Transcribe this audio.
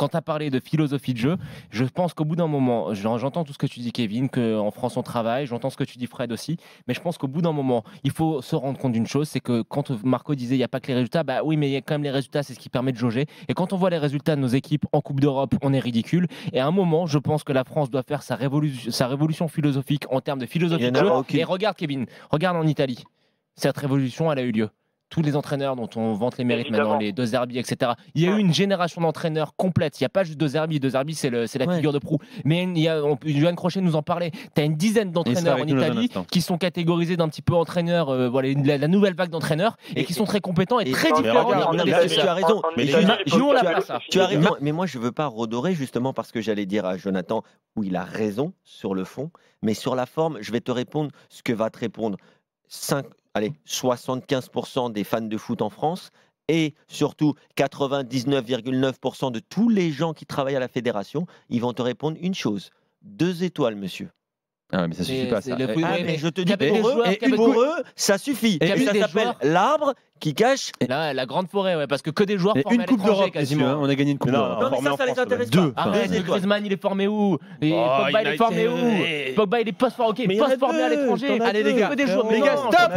quand tu as parlé de philosophie de jeu, je pense qu'au bout d'un moment, j'entends tout ce que tu dis, Kevin, qu'en France on travaille, j'entends ce que tu dis, Fred aussi, mais je pense qu'au bout d'un moment, il faut se rendre compte d'une chose, c'est que quand Marco disait il n'y a pas que les résultats, bah oui, mais il y a quand même les résultats, c'est ce qui permet de jauger. Et quand on voit les résultats de nos équipes en Coupe d'Europe, on est ridicule. Et à un moment, je pense que la France doit faire sa révolution philosophique en termes de philosophie de jeu. Et regarde, Kevin, regarde en Italie. Cette révolution, elle a eu lieu. Tous les entraîneurs dont on vante les mérites maintenant, les De Zerbi, etc. Il y a eu une génération d'entraîneurs complète. Il n'y a pas juste De Zerbi. De Zerbi, c'est la figure de proue. Mais Johan Crochet nous en parlait. Tu as une dizaine d'entraîneurs en Italie qui sont catégorisés d'un petit peu entraîneurs, la nouvelle vague d'entraîneurs, et qui sont très compétents et très différents. Tu as raison. Jouons la place. Tu as raison. Mais moi, je ne veux pas redorer, justement, parce que j'allais dire à Jonathan, où il a raison sur le fond, mais sur la forme, je vais te répondre ce que va te répondre 75% des fans de foot en France et surtout 99,9% de tous les gens qui travaillent à la fédération, ils vont te répondre une chose. 2 étoiles, monsieur. Ah, mais ça suffit pas, ça. Mais je te dis, pour eux, ça suffit. Et ça s'appelle l'arbre qui cache la grande forêt, ouais, parce que des joueurs formés une Coupe d'Europe quasiment. On a gagné une Coupe d'Europe. Non, mais ça les intéresse pas. Arrête, Griezmann, il est formé où? Pogba, il est formé où? Pogba, il est post-formé à l'étranger. Allez, les gars, stop.